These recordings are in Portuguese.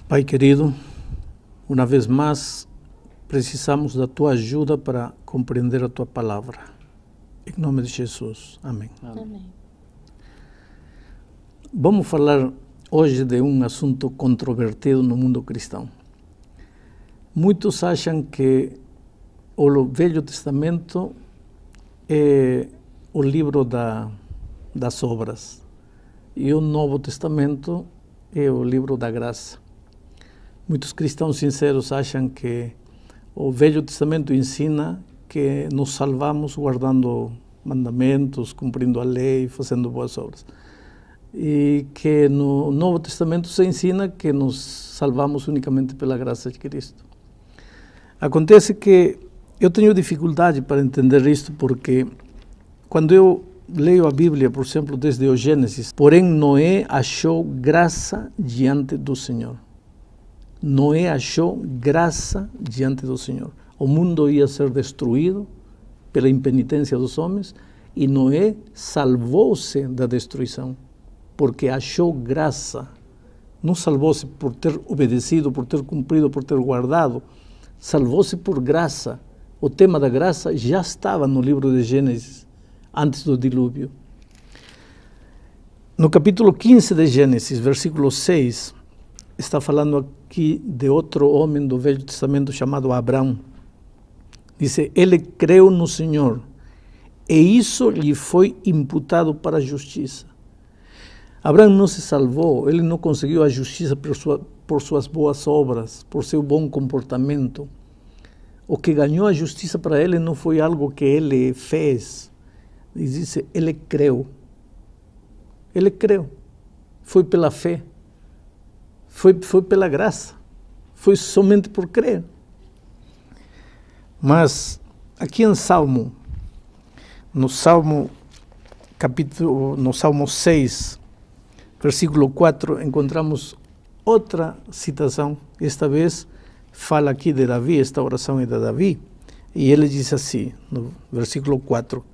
Pai querido, uma vez mais precisamos da Tua ajuda para compreender a Tua palavra. Em nome de Jesus. Amém. Amém. Vamos falar hoje de um assunto controvertido no mundo cristão. Muitos acham que o Velho Testamento é o livro das obras e o Novo Testamento é o livro da graça. Muitos cristãos sinceros acham que o Velho Testamento ensina que nos salvamos guardando mandamentos, cumprindo a lei, fazendo boas obras. E que no Novo Testamento se ensina que nos salvamos unicamente pela graça de Cristo. Acontece que eu tenho dificuldade para entender isto porque quando eu leio a Bíblia, por exemplo, desde o Gênesis, porém Noé achou graça diante do Senhor. Noé achou graça diante do Senhor. O mundo ia ser destruído pela impenitência dos homens e Noé salvou-se da destruição, porque achou graça. Não salvou-se por ter obedecido, por ter cumprido, por ter guardado. Salvou-se por graça. O tema da graça já estava no livro de Gênesis, antes do dilúvio. No capítulo 15 de Gênesis, versículo 6, está falando aqui de outro homem do Velho Testamento chamado Abraão. Diz, ele creu no Senhor, e isso lhe foi imputado para a justiça. Abraão não se salvou, ele não conseguiu a justiça por suas boas obras, por seu bom comportamento. O que ganhou a justiça para ele não foi algo que ele fez. E diz, ele creu. Ele creu. Foi pela fé. Foi pela graça. Foi somente por crer. Mas aqui no Salmo 6, versículo 4, encontramos outra citação. Esta vez fala aqui de Davi, esta oração é de Davi. E ele diz assim, no versículo 4,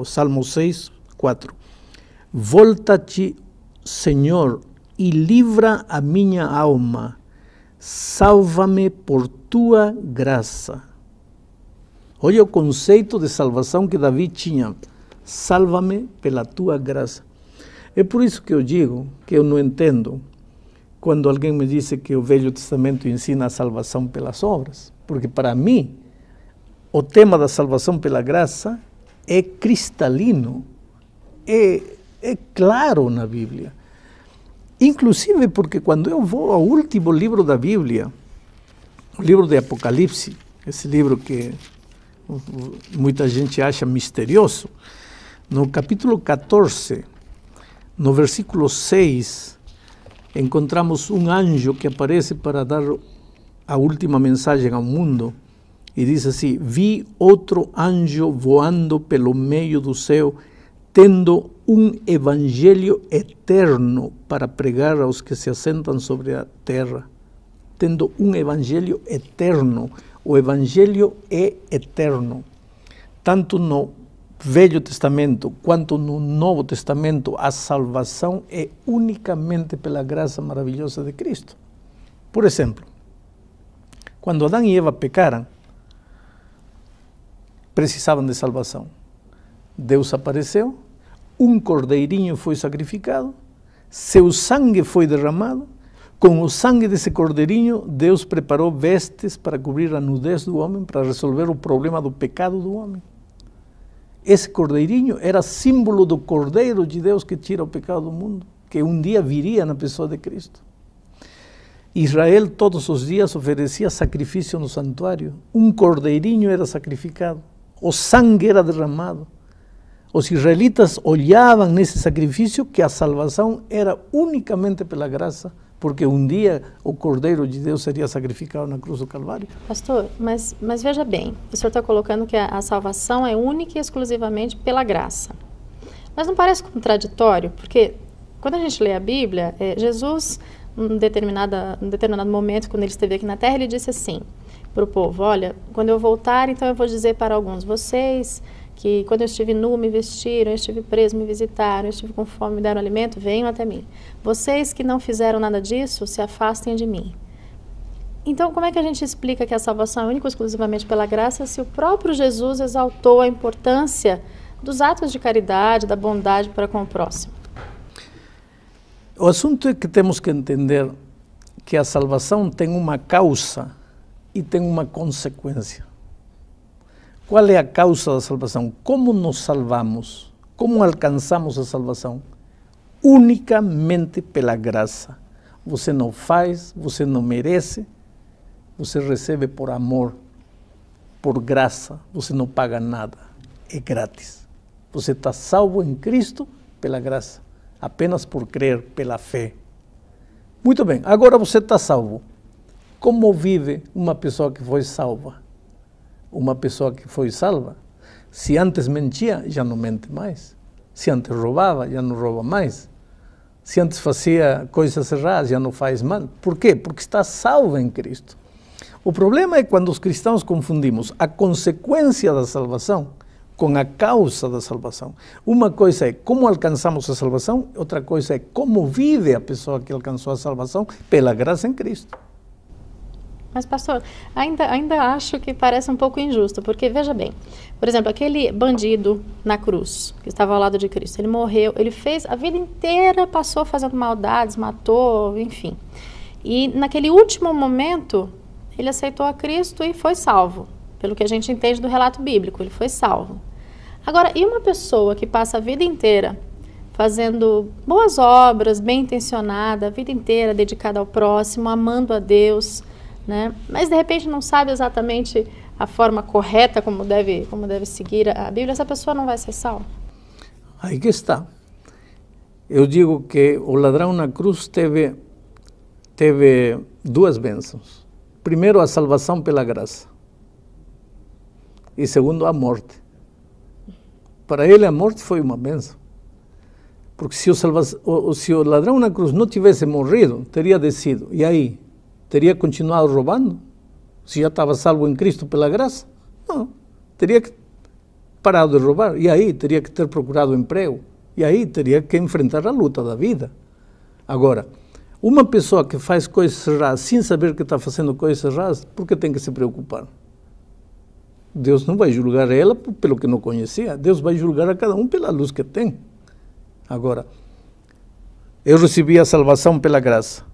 Salmo 6, 4. Volta-te, Senhor, e livra a minha alma. Salva-me por tua graça. Olha o conceito de salvação que Davi tinha. Salva-me pela tua graça. É por isso que eu digo que eu não entendo quando alguém me diz que o Velho Testamento ensina a salvação pelas obras. Porque para mim, o tema da salvação pela graça é cristalino, é claro na Bíblia. Inclusive porque quando eu vou ao último livro da Bíblia, o livro de Apocalipse, esse livro que muita gente acha misterioso, no capítulo 14, no versículo 6, encontramos um anjo que aparece para dar a última mensagem ao mundo e diz assim, vi outro anjo voando pelo meio do céu, tendo um evangelho eterno para pregar aos que se assentam sobre a terra. Tendo um evangelho eterno. O evangelho é eterno. Tanto no Velho Testamento quanto no Novo Testamento, a salvação é unicamente pela graça maravilhosa de Cristo. Por exemplo, quando Adão e Eva pecaram, precisavam de salvação. Deus apareceu, um cordeirinho foi sacrificado, seu sangue foi derramado, com o sangue desse cordeirinho, Deus preparou vestes para cobrir a nudez do homem, para resolver o problema do pecado do homem. Esse cordeirinho era símbolo do Cordeiro de Deus que tira o pecado do mundo, que um dia viria na pessoa de Cristo. Israel todos os dias oferecia sacrifício no santuário. Um cordeirinho era sacrificado. O sangue era derramado. Os israelitas olhavam nesse sacrifício que a salvação era unicamente pela graça, porque um dia o Cordeiro de Deus seria sacrificado na cruz do Calvário. Pastor, mas veja bem, o senhor está colocando que a salvação é única e exclusivamente pela graça. Mas não parece contraditório? Porque quando a gente lê a Bíblia, Jesus, em determinado momento, quando ele esteve aqui na Terra, ele disse assim para o povo, olha, quando eu voltar, então eu vou dizer para alguns, vocês que quando eu estive nu me vestiram, eu estive preso me visitaram, eu estive com fome me deram alimento, venham até mim. Vocês que não fizeram nada disso, se afastem de mim. Então, como é que a gente explica que a salvação é única e exclusivamente pela graça se o próprio Jesus exaltou a importância dos atos de caridade, da bondade para com o próximo? O assunto é que temos que entender que a salvação tem uma causa e tem uma consequência. Qual é a causa da salvação? Como nos salvamos? Como alcançamos a salvação? Unicamente pela graça. Você não faz, você não merece, você recebe por amor, por graça, você não paga nada, é grátis. Você está salvo em Cristo pela graça, apenas por crer, pela fé. Muito bem, agora você está salvo. Como vive uma pessoa que foi salva? Uma pessoa que foi salva, se antes mentia, já não mente mais. Se antes roubava, já não rouba mais. Se antes fazia coisas erradas, já não faz mal. Por quê? Porque está salvo em Cristo. O problema é quando os cristãos confundimos a consequência da salvação com a causa da salvação. Uma coisa é como alcançamos a salvação, outra coisa é como vive a pessoa que alcançou a salvação pela graça em Cristo. Mas, pastor, ainda acho que parece um pouco injusto, porque, veja bem, por exemplo, aquele bandido na cruz, que estava ao lado de Cristo, ele morreu, ele fez, a vida inteira passou fazendo maldades, matou, enfim. E naquele último momento, ele aceitou a Cristo e foi salvo, pelo que a gente entende do relato bíblico, ele foi salvo. Agora, e uma pessoa que passa a vida inteira fazendo boas obras, bem intencionada, a vida inteira dedicada ao próximo, amando a Deus, né? Mas de repente não sabe exatamente a forma correta como deve seguir a Bíblia, essa pessoa não vai ser salva? Aí que está. Eu digo que o ladrão na cruz teve duas bênçãos. Primeiro, a salvação pela graça. E segundo, a morte. Para ele, a morte foi uma bênção. Porque se o ladrão na cruz não tivesse morrido, teria descido. E aí? Teria continuado roubando? Se já estava salvo em Cristo pela graça? Não. Teria que parar de roubar. E aí? Teria que ter procurado emprego. E aí? Teria que enfrentar a luta da vida. Agora, uma pessoa que faz coisas erradas sem saber que está fazendo coisas erradas, por que tem que se preocupar? Deus não vai julgar ela pelo que não conhecia. Deus vai julgar a cada um pela luz que tem. Agora, eu recebi a salvação pela graça.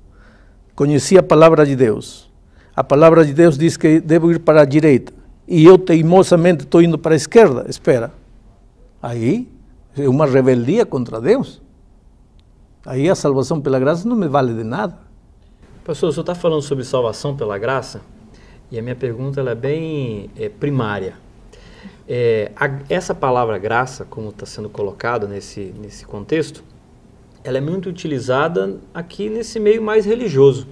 Conheci a palavra de Deus. A palavra de Deus diz que devo ir para a direita. E eu teimosamente estou indo para a esquerda. Espera. Aí é uma rebeldia contra Deus. Aí a salvação pela graça não me vale de nada. Pastor, o senhor está falando sobre salvação pela graça? E a minha pergunta ela é bem primária. Essa palavra graça, como está sendo colocada nesse contexto, ela é muito utilizada aqui nesse meio mais religioso.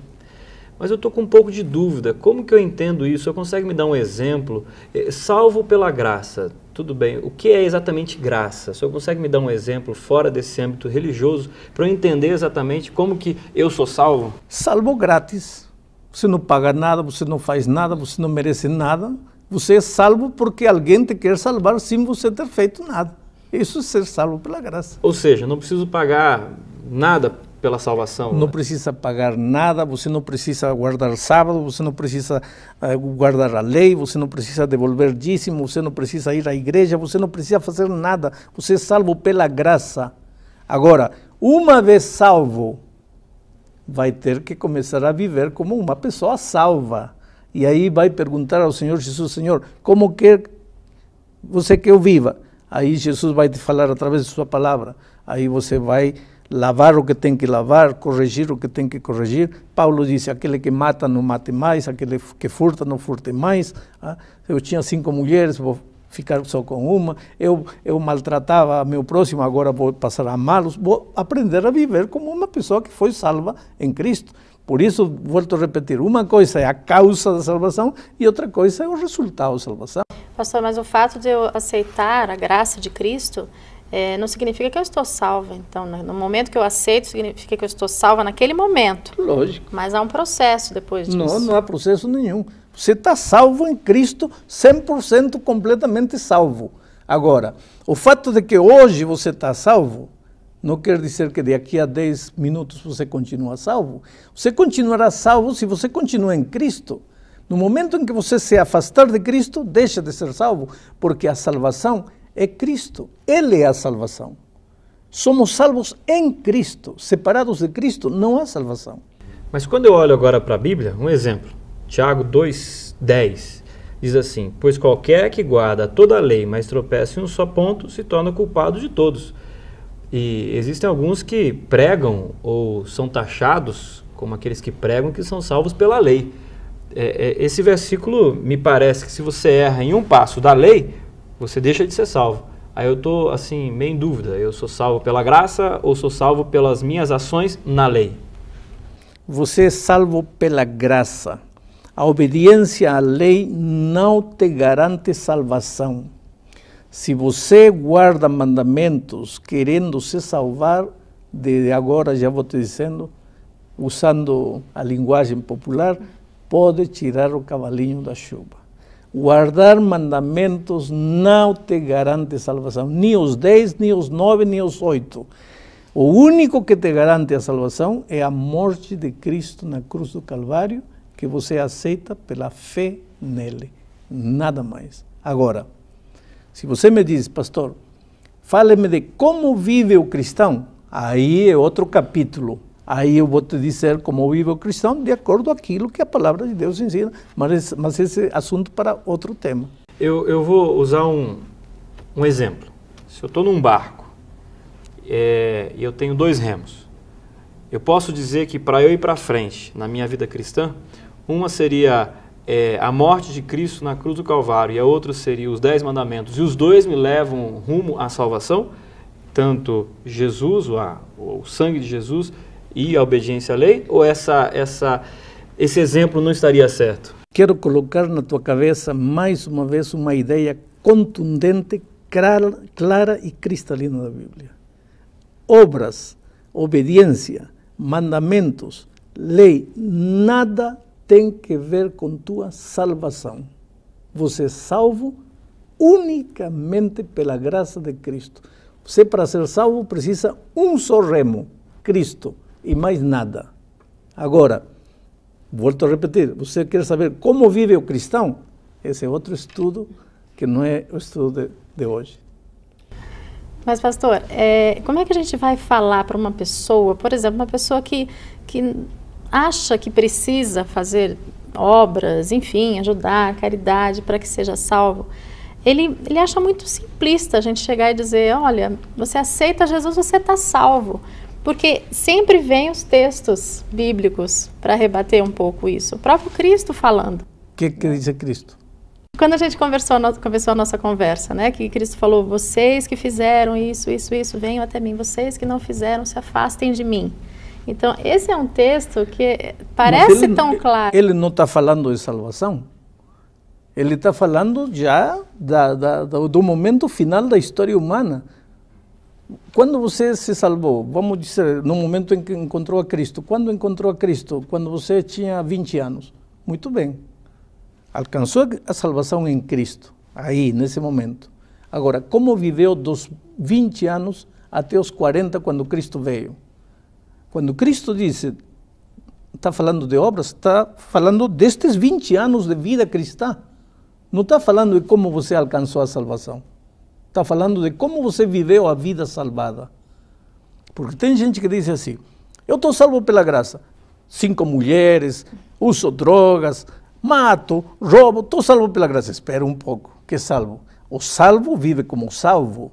Mas eu estou com um pouco de dúvida. Como que eu entendo isso? O senhor consegue me dar um exemplo? Salvo pela graça, tudo bem. O que é exatamente graça? O senhor consegue me dar um exemplo fora desse âmbito religioso para eu entender exatamente como que eu sou salvo? Salvo grátis. Você não paga nada, você não faz nada, você não merece nada. Você é salvo porque alguém te quer salvar sem você ter feito nada. Isso é ser salvo pela graça. Ou seja, não preciso pagar nada pela salvação. Não precisa pagar nada, você não precisa guardar sábado, você não precisa guardar a lei, você não precisa devolver dízimo, você não precisa ir à igreja, você não precisa fazer nada. Você é salvo pela graça. Agora, uma vez salvo, vai ter que começar a viver como uma pessoa salva. E aí vai perguntar ao Senhor Jesus: Senhor, como quer você que eu viva? Aí Jesus vai te falar através de sua palavra. Aí você vai lavar o que tem que lavar, corrigir o que tem que corrigir. Paulo disse: aquele que mata não mate mais, aquele que furta não furte mais. Eu tinha 5 mulheres, vou ficar só com uma. Eu maltratava meu próximo, agora vou passar a amá-los. Vou aprender a viver como uma pessoa que foi salva em Cristo. Por isso, volto a repetir, uma coisa é a causa da salvação e outra coisa é o resultado da salvação. Pastor, mas o fato de eu aceitar a graça de Cristo não significa que eu estou salva. Então, no momento que eu aceito, significa que eu estou salva naquele momento. Lógico. Mas há um processo depois disso. Não há processo nenhum. Você está salvo em Cristo, 100% completamente salvo. Agora, o fato de que hoje você está salvo, não quer dizer que daqui a 10 minutos você continua salvo. Você continuará salvo se você continua em Cristo. No momento em que você se afastar de Cristo, deixa de ser salvo, porque a salvação é Cristo. Ele é a salvação. Somos salvos em Cristo. Separados de Cristo, não há salvação. Mas quando eu olho agora para a Bíblia, um exemplo, Tiago 2:10, diz assim: pois qualquer que guarda toda a lei, mas tropeça em um só ponto, se torna culpado de todos. E existem alguns que pregam ou são taxados como aqueles que pregam que são salvos pela lei. Esse versículo me parece que se você erra em um passo da lei, você deixa de ser salvo. Aí eu estou assim, meio em dúvida, eu sou salvo pela graça ou sou salvo pelas minhas ações na lei? Você é salvo pela graça. A obediência à lei não te garante salvação. Se você guarda mandamentos querendo se salvar, de agora já vou te dizendo, usando a linguagem popular, pode tirar o cavalinho da chuva. Guardar mandamentos não te garante salvação, nem os 10, nem os 9, nem os 8. O único que te garante a salvação é a morte de Cristo na cruz do Calvário, que você aceita pela fé nele, nada mais. Agora, se você me diz, pastor, fale-me de como vive o cristão, aí é outro capítulo. Aí eu vou te dizer como vive o cristão de acordo com aquilo que a palavra de Deus ensina, mas esse é assunto para outro tema. Eu vou usar um exemplo. Se eu estou num barco e eu tenho 2 remos, eu posso dizer que para eu ir para frente na minha vida cristã, uma seria a morte de Cristo na cruz do Calvário e a outra seria os 10 mandamentos, e os 2 me levam rumo à salvação, tanto Jesus, o sangue de Jesus, e a obediência à lei, ou esse exemplo não estaria certo? Quero colocar na tua cabeça mais uma vez uma ideia contundente, clara e cristalina da Bíblia. Obras, obediência, mandamentos, lei, nada tem que ver com tua salvação. Você é salvo unicamente pela graça de Cristo. Você, para ser salvo, precisa um só remo, Cristo, e mais nada. Agora, volto a repetir, você quer saber como vive o cristão? Esse é outro estudo que não é o estudo de hoje. Mas, pastor, como é que a gente vai falar para uma pessoa, por exemplo, uma pessoa que acha que precisa fazer obras, enfim, ajudar, caridade para que seja salvo? Ele acha muito simplista a gente chegar e dizer, olha, você aceita Jesus, você está salvo. Porque sempre vem os textos bíblicos para rebater um pouco isso. O próprio Cristo falando. O que diz Cristo? Quando a gente começou a nossa conversa, né, que Cristo falou, vocês que fizeram isso, venham até mim. Vocês que não fizeram, se afastem de mim. Então, esse é um texto que parece tão claro. Ele não está falando de salvação. Ele está falando já do momento final da história humana. Quando você se salvou, vamos dizer, no momento em que encontrou a Cristo. Quando encontrou a Cristo? Quando você tinha 20 anos. Muito bem. Alcançou a salvação em Cristo, aí, nesse momento. Agora, como viveu dos 20 anos até os 40, quando Cristo veio? Quando Cristo disse, está falando de obras, está falando destes 20 anos de vida cristã. Não está falando de como você alcançou a salvação. Está falando de como você viveu a vida salvada. Porque tem gente que diz assim, eu estou salvo pela graça. 5 mulheres, uso drogas, mato, roubo, estou salvo pela graça. Espera um pouco, que salvo? O salvo vive como salvo.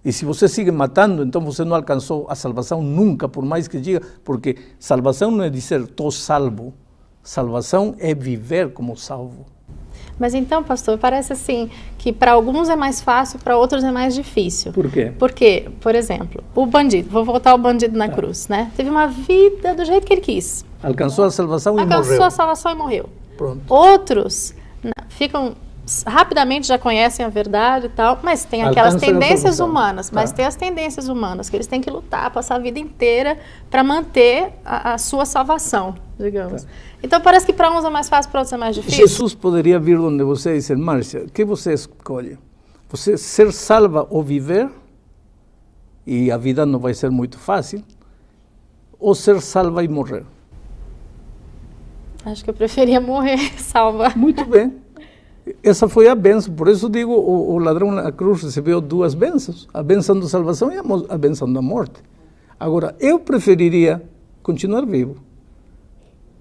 E se você sigue matando, então você não alcançou a salvação nunca, por mais que diga, porque salvação não é dizer estou salvo. Salvação é viver como salvo. Mas então, pastor, parece assim que para alguns é mais fácil, para outros é mais difícil. Por quê? Porque, por exemplo, o bandido, vou voltar ao bandido na cruz, né? Teve uma vida do jeito que ele quis. Alcançou a salvação e morreu. Alcançou a salvação e morreu. Pronto. Outros ficam, rapidamente já conhecem a verdade e tal, mas tem aquelas tendências humanas, mas tem as tendências humanas que eles têm que lutar, passar a vida inteira para manter a sua salvação, digamos. Então parece que para uns é mais fácil, para outros é mais difícil. Jesus poderia vir onde você e dizer, Márcia, o que você escolhe? Você ser salva ou viver, e a vida não vai ser muito fácil, ou ser salva e morrer. Acho que eu preferia morrer salva. Muito bem. Essa foi a bênção. Por isso digo, o ladrão na cruz recebeu duas bênçãos. A bênção da salvação e a bênção da morte. Agora, eu preferiria continuar vivo.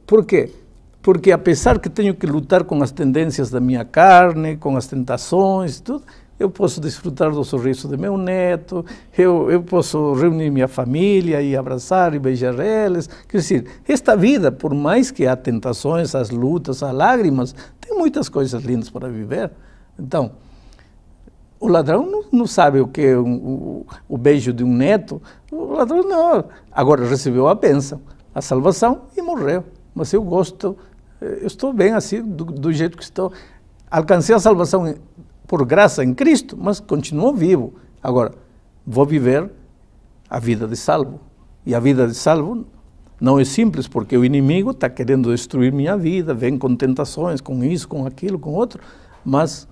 Por quê? Porque apesar que tenho que lutar com as tendências da minha carne, com as tentações, tudo, eu posso desfrutar do sorriso de meu neto, eu posso reunir minha família e abraçar e beijar eles. Quer dizer, esta vida, por mais que há tentações, as lutas, as lágrimas, tem muitas coisas lindas para viver. Então, o ladrão não sabe o que é o beijo de um neto. O ladrão não. Agora recebeu a bênção, a salvação e morreu. Mas eu gosto, eu estou bem assim, do jeito que estou. Alcancei a salvação por graça em Cristo, mas continuo vivo. Agora, vou viver a vida de salvo. E a vida de salvo não é simples, porque o inimigo está querendo destruir minha vida, vem com tentações, com isso, com aquilo, com outro, mas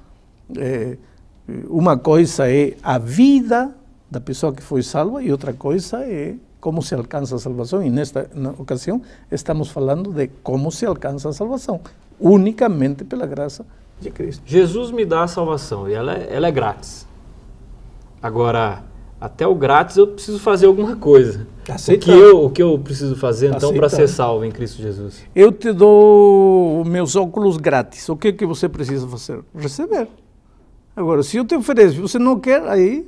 uma coisa é a vida da pessoa que foi salva e outra coisa é como se alcança a salvação. E nesta ocasião estamos falando de como se alcança a salvação, unicamente pela graça de Cristo. Jesus me dá a salvação e ela é grátis. Agora, até o grátis eu preciso fazer alguma coisa. O que eu preciso fazer então para ser salvo em Cristo Jesus? Eu te dou meus óculos grátis. O que você precisa fazer? Receber. Agora, se eu te ofereço e você não quer, aí...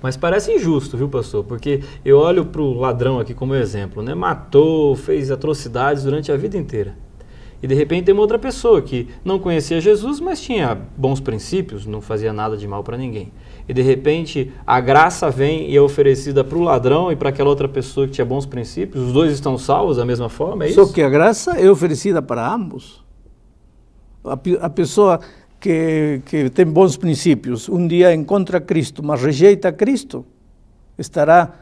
Mas parece injusto, viu, pastor? Porque eu olho para o ladrão aqui como exemplo, né? Matou, fez atrocidades durante a vida inteira. E de repente tem uma outra pessoa que não conhecia Jesus, mas tinha bons princípios, não fazia nada de mal para ninguém. E de repente a graça vem e é oferecida para o ladrão e para aquela outra pessoa que tinha bons princípios. Os dois estão salvos da mesma forma, é isso? Só que a graça é oferecida para ambos. A pessoa que tem bons princípios, um dia encontra Cristo, mas rejeita Cristo, estará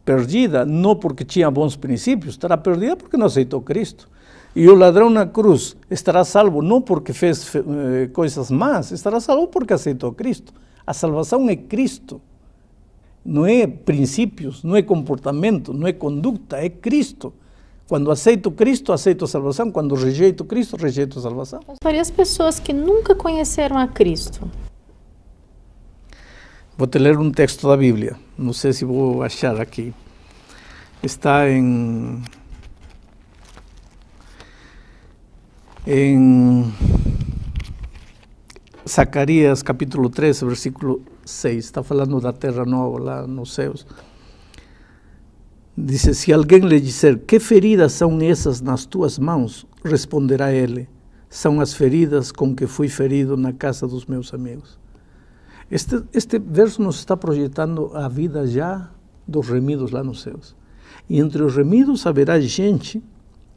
perdida, não porque tinha bons princípios, estará perdida porque não aceitou Cristo. E o ladrão na cruz estará salvo não porque fez coisas más, estará salvo porque aceitou Cristo. A salvação é Cristo. Não é princípios, não é comportamento, não é conduta, é Cristo. Quando aceito Cristo, aceito a salvação. Quando rejeito Cristo, rejeito a salvação. Pastor, e as pessoas que nunca conheceram a Cristo? Vou te ler um texto da Bíblia. Não sei se vou achar aqui. Está em Zacarias capítulo 3, versículo 6, está falando da terra nova lá nos céus. Diz: se alguém lhe disser, que feridas são essas nas tuas mãos? Responderá ele, são as feridas com que fui ferido na casa dos meus amigos. Este verso nos está projetando a vida já dos remidos lá nos céus. E entre os remidos haverá gente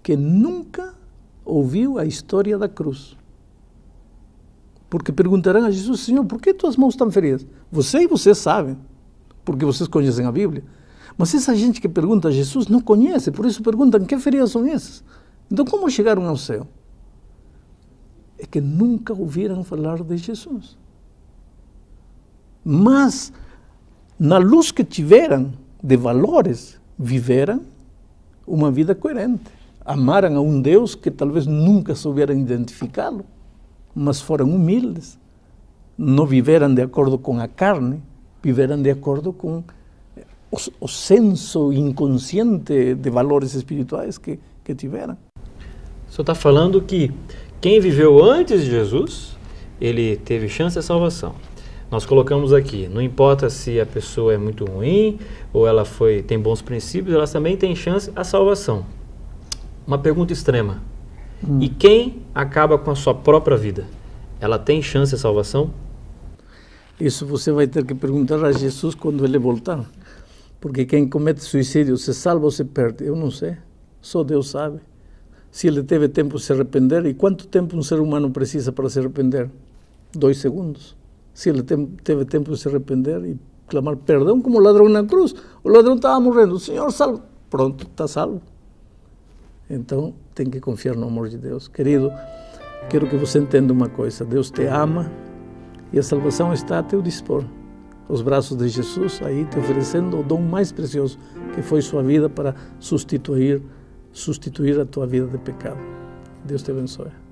que nunca ouviu a história da cruz. Porque perguntarão a Jesus: Senhor, por que tuas mãos estão feridas? Você e vocês sabem, porque vocês conhecem a Bíblia. Mas essa gente que pergunta a Jesus não conhece, por isso perguntam: que feridas são essas? Então como chegaram ao céu? É que nunca ouviram falar de Jesus. Mas, na luz que tiveram de valores, viveram uma vida coerente. Amaram a um Deus que talvez nunca souberam identificá-lo, mas foram humildes. Não viveram de acordo com a carne, viveram de acordo com o senso inconsciente de valores espirituais que tiveram. O senhor está falando que quem viveu antes de Jesus, ele teve chance à salvação. Nós colocamos aqui, não importa se a pessoa é muito ruim ou ela tem bons princípios, ela também tem chance à salvação. Uma pergunta extrema. E quem acaba com a sua própria vida? Ela tem chance à salvação? Isso você vai ter que perguntar a Jesus quando ele voltar. Porque quem comete suicídio se salva ou se perde? Eu não sei. Só Deus sabe. Se ele teve tempo de se arrepender, e quanto tempo um ser humano precisa para se arrepender? 2 segundos. Se ele teve tempo de se arrepender e clamar perdão, como o ladrão na cruz. O ladrão estava morrendo. O Senhor salva. Pronto, está salvo. Então, tem que confiar no amor de Deus. Querido, quero que você entenda uma coisa. Deus te ama E a salvação está a teu dispor. Os braços de Jesus aí te oferecendo o dom mais precioso, que foi sua vida para substituir a tua vida de pecado. Deus te abençoe.